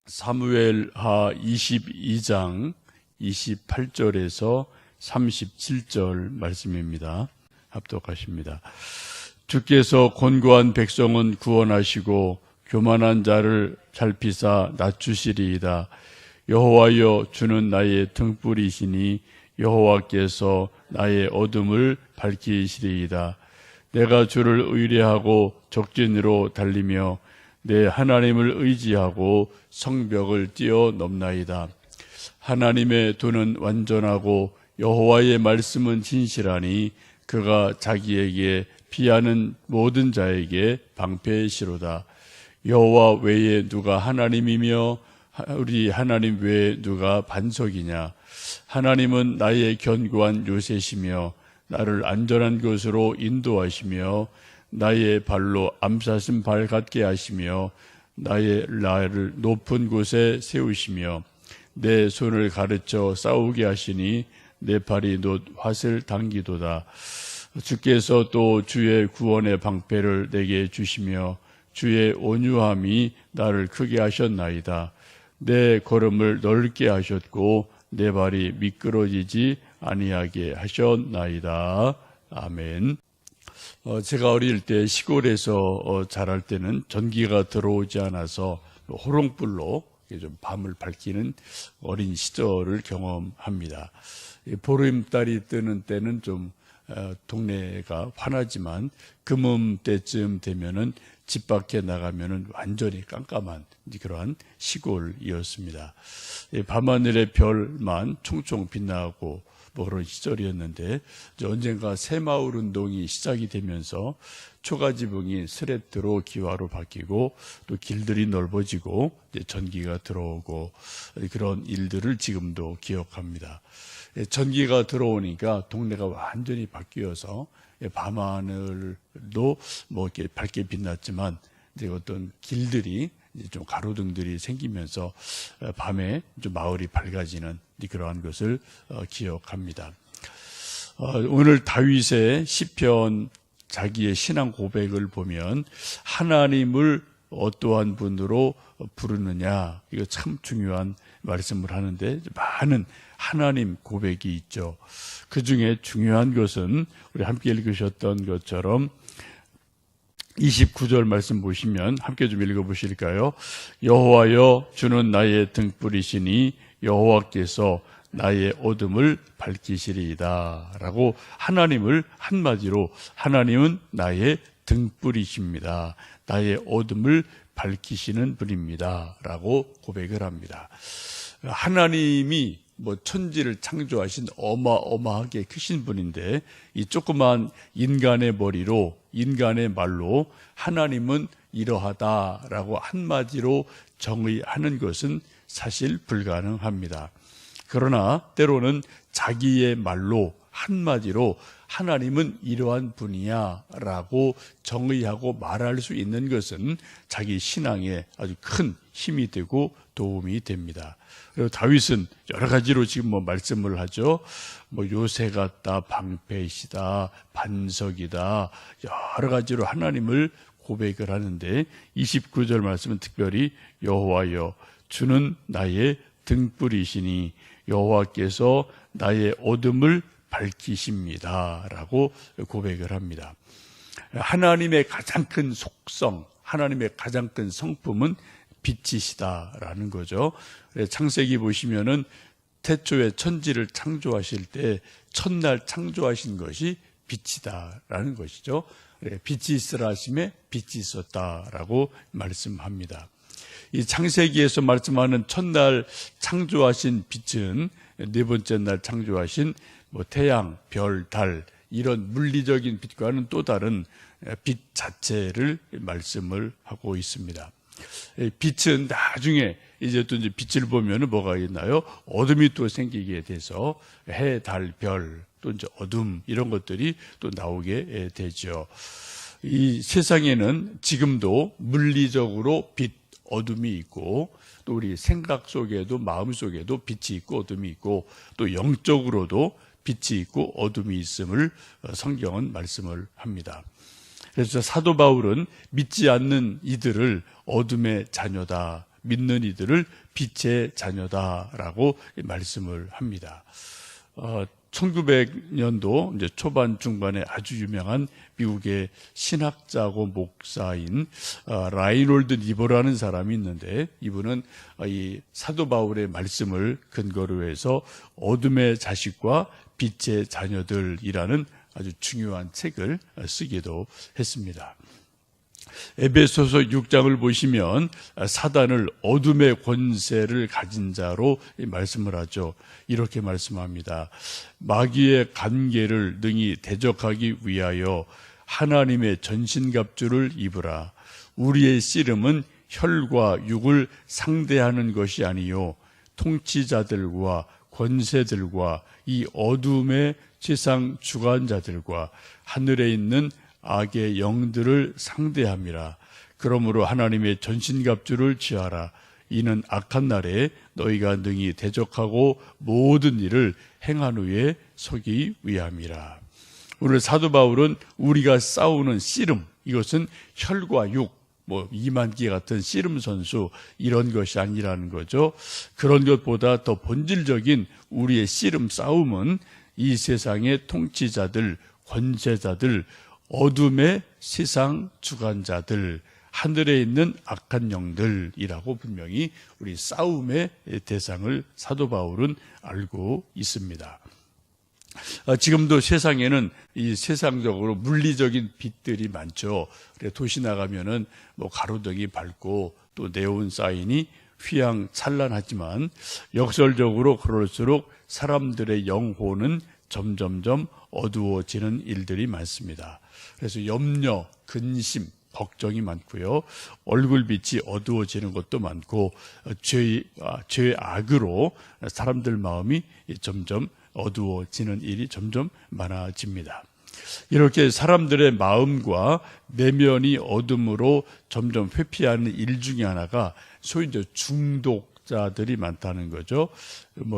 사무엘하 22장 28절에서 37절 말씀입니다. 합독하십니다. 주께서 곤고한 백성은 구원하시고 교만한 자를 살피사 낮추시리이다. 여호와여, 주는 나의 등불이시니 여호와께서 나의 어둠을 밝히시리이다. 내가 주를 의뢰하고 적진으로 달리며 내 하나님을 의지하고 성벽을 뛰어넘나이다. 하나님의 도는 완전하고 여호와의 말씀은 진실하니 그가 자기에게 피하는 모든 자에게 방패시로다. 여호와 외에 누가 하나님이며 우리 하나님 외에 누가 반석이냐. 하나님은 나의 견고한 요새시며 나를 안전한 곳으로 인도하시며 나의 발로 암사슴 발 같게 하시며 나를 높은 곳에 세우시며 내 손을 가르쳐 싸우게 하시니 내 팔이 놋 화슬 당기도다. 주께서 또 주의 구원의 방패를 내게 주시며 주의 온유함이 나를 크게 하셨나이다. 내 걸음을 넓게 하셨고 내 발이 미끄러지지 아니하게 하셨나이다. 아멘. 제가 어릴 때 시골에서 자랄 때는 전기가 들어오지 않아서 호롱불로 좀 밤을 밝히는 어린 시절을 경험합니다. 보름달이 뜨는 때는 좀 동네가 환하지만 금음 때쯤 되면은 집 밖에 나가면은 완전히 깜깜한 그러한 시골이었습니다. 밤하늘의 별만 총총 빛나고 그런 시절이었는데 언젠가 새마을 운동이 시작이 되면서 초가지붕이 스레트로 기와로 바뀌고 또 길들이 넓어지고 전기가 들어오고 그런 일들을 지금도 기억합니다. 전기가 들어오니까 동네가 완전히 바뀌어서 밤하늘도 이렇게 밝게 빛났지만 이제 어떤 길들이 이제 좀 가로등들이 생기면서 밤에 좀 마을이 밝아지는 그러한 것을 기억합니다. 오늘 다윗의 시편 자기의 신앙 고백을 보면 하나님을 어떠한 분으로 부르느냐, 이거 참 중요한 말씀을 하는데 많은 하나님 고백이 있죠. 그 중에 중요한 것은 우리 함께 읽으셨던 것처럼 29절 말씀 보시면 함께 좀 읽어보실까요? 여호와여, 주는 나의 등불이시니 여호와께서 나의 어둠을 밝히시리이다 라고 하나님을 한마디로 하나님은 나의 등불이십니다. 나의 어둠을 밝히시는 분입니다 라고 고백을 합니다. 하나님이 천지를 창조하신 어마어마하게 크신 분인데 이 조그만 인간의 머리로 인간의 말로 하나님은 이러하다라고 한마디로 정의하는 것은 사실 불가능합니다. 그러나 때로는 자기의 말로 한마디로 하나님은 이러한 분이야 라고 정의하고 말할 수 있는 것은 자기 신앙에 아주 큰 힘이 되고 도움이 됩니다. 그리고 다윗은 여러 가지로 지금 말씀을 하죠. 요새 같다, 방패이시다, 반석이다, 여러 가지로 하나님을 고백을 하는데 29절 말씀은 특별히 여호와여, 주는 나의 등불이시니 여호와께서 나의 어둠을 밝히십니다 라고 고백을 합니다. 하나님의 가장 큰 속성, 하나님의 가장 큰 성품은 빛이시다라는 거죠. 창세기 보시면은 태초에 천지를 창조하실 때 첫날 창조하신 것이 빛이다라는 것이죠. 빛이 있으라 하심에 빛이 있었다라고 말씀합니다. 이 창세기에서 말씀하는 첫날 창조하신 빛은 네 번째 날 창조하신 태양, 별, 달 이런 물리적인 빛과는 또 다른 빛 자체를 말씀을 하고 있습니다. 빛은 나중에 이제 빛을 보면은 뭐가 있나요? 어둠이 또 생기게 돼서 해, 달, 별, 또 이제 어둠 이런 것들이 또 나오게 되죠. 이 세상에는 지금도 물리적으로 빛, 어둠이 있고 또 우리 생각 속에도 마음 속에도 빛이 있고 어둠이 있고 또 영적으로도 빛이 있고 어둠이 있음을 성경은 말씀을 합니다. 그래서 사도 바울은 믿지 않는 이들을 어둠의 자녀다, 믿는 이들을 빛의 자녀다라고 말씀을 합니다. 1900년도 이제 초반 중반에 아주 유명한 미국의 신학자고 목사인 라이놀드 니버라는 사람이 있는데, 이분은 이 사도 바울의 말씀을 근거로 해서 어둠의 자식과 빛의 자녀들이라는 아주 중요한 책을 쓰기도 했습니다. 에베소서 6장을 보시면 사단을 어둠의 권세를 가진 자로 말씀을 하죠. 이렇게 말씀합니다. 마귀의 관계를 능히 대적하기 위하여 하나님의 전신갑주를 입으라. 우리의 씨름은 혈과 육을 상대하는 것이 아니요 통치자들과 권세들과 이 어둠의 세상 주관자들과 하늘에 있는 악의 영들을 상대함이라. 그러므로 하나님의 전신갑주를 취하라. 이는 악한 날에 너희가 능히 대적하고 모든 일을 행한 후에 서기 위함이라. 오늘 사도 바울은 우리가 싸우는 씨름, 이것은 혈과 육, 이만기 같은 씨름 선수, 이런 것이 아니라는 거죠. 그런 것보다 더 본질적인 우리의 씨름 싸움은 이 세상의 통치자들, 권세자들, 어둠의 세상 주관자들, 하늘에 있는 악한 영들이라고 분명히 우리 싸움의 대상을 사도 바울은 알고 있습니다. 지금도 세상에는 이 세상적으로 물리적인 빛들이 많죠. 도시 나가면은 가로등이 밝고 또 네온 사인이 휘황찬란하지만 역설적으로 그럴수록 사람들의 영혼은 점점점 어두워지는 일들이 많습니다. 그래서 염려, 근심, 걱정이 많고요. 얼굴빛이 어두워지는 것도 많고 죄의 악으로 사람들 마음이 점점 어두워지는 일이 점점 많아집니다. 이렇게 사람들의 마음과 내면이 어둠으로 점점 회피하는 일 중에 하나가 소위 이제 중독자들이 많다는 거죠.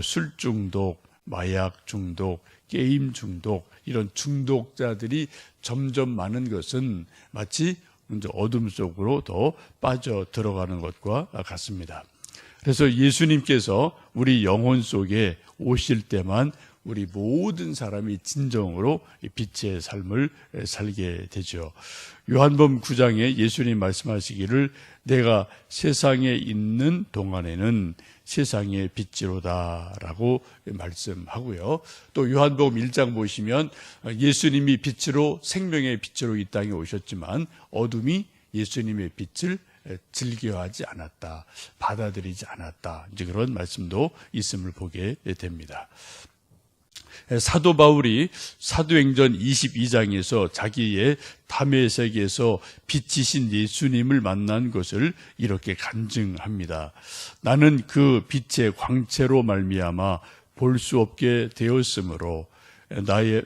술 중독, 마약 중독, 게임 중독, 이런 중독자들이 점점 많은 것은 마치 이제 어둠 속으로 더 빠져 들어가는 것과 같습니다. 그래서 예수님께서 우리 영혼 속에 오실 때만 우리 모든 사람이 진정으로 빛의 삶을 살게 되죠. 요한복음 9장에 예수님 말씀하시기를 내가 세상에 있는 동안에는 세상의 빛이로다라고 말씀하고요. 또 요한복음 1장 보시면 예수님이 빛으로 생명의 빛으로 이 땅에 오셨지만 어둠이 예수님의 빛을 즐겨하지 않았다, 받아들이지 않았다, 이제 그런 말씀도 있음을 보게 됩니다. 사도 바울이 사도행전 22장에서 자기의 다메섹에서 빛이신 예수님을 만난 것을 이렇게 간증합니다. 나는 그 빛의 광채로 말미암아 볼 수 없게 되었으므로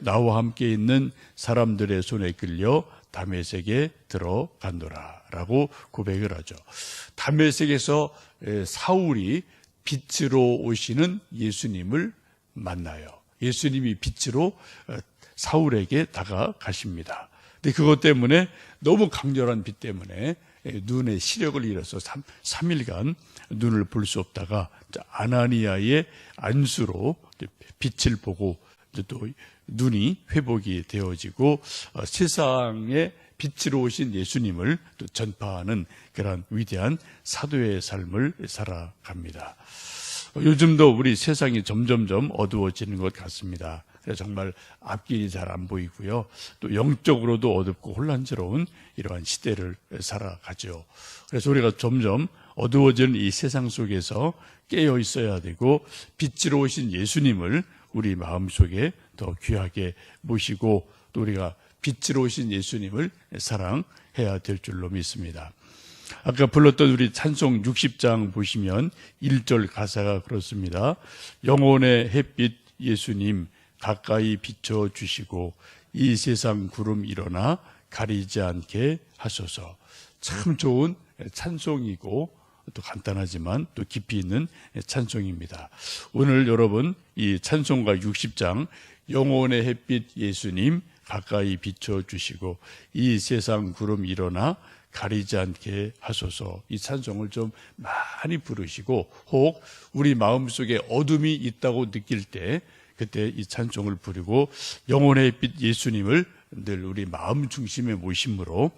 나와 함께 있는 사람들의 손에 끌려 다메섹에 들어간노라 라고 고백을 하죠. 다메섹에서 사울이 빛으로 오시는 예수님을 만나요. 예수님이 빛으로 사울에게 다가가십니다. 근데 그것 때문에 너무 강렬한 빛 때문에 눈의 시력을 잃어서 3일간 눈을 볼 수 없다가 아나니아의 안수로 빛을 보고 또 눈이 회복이 되어지고 세상에 빛으로 오신 예수님을 또 전파하는 그런 위대한 사도의 삶을 살아갑니다. 요즘도 우리 세상이 점점점 어두워지는 것 같습니다. 그래서 정말 앞길이 잘 안 보이고요. 또 영적으로도 어둡고 혼란스러운 이러한 시대를 살아가죠. 그래서 우리가 점점 어두워지는 이 세상 속에서 깨어 있어야 되고 빛으로 오신 예수님을 우리 마음속에 더 귀하게 모시고 또 우리가 빛으로 오신 예수님을 사랑해야 될 줄로 믿습니다. 아까 불렀던 우리 찬송 60장 보시면 1절 가사가 그렇습니다. 영혼의 햇빛 예수님 가까이 비춰주시고 이 세상 구름 일어나 가리지 않게 하소서. 참 좋은 찬송이고 또 간단하지만 또 깊이 있는 찬송입니다. 오늘 여러분 이 찬송가 60장 영혼의 햇빛 예수님 가까이 비춰주시고 이 세상 구름 일어나 가리지 않게 하소서. 이 찬송을 좀 많이 부르시고, 혹 우리 마음속에 어둠이 있다고 느낄 때 그때 이 찬송을 부르고 영혼의 빛 예수님을 늘 우리 마음 중심에 모심으로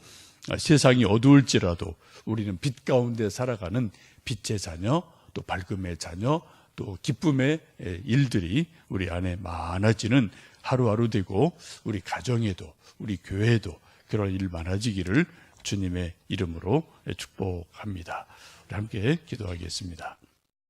세상이 어두울지라도 우리는 빛 가운데 살아가는 빛의 자녀, 또 밝음의 자녀, 또 기쁨의 일들이 우리 안에 많아지는 하루하루 되고, 우리 가정에도 우리 교회에도 그런 일 많아지기를 주님의 이름으로 축복합니다. 우리 함께 기도하겠습니다.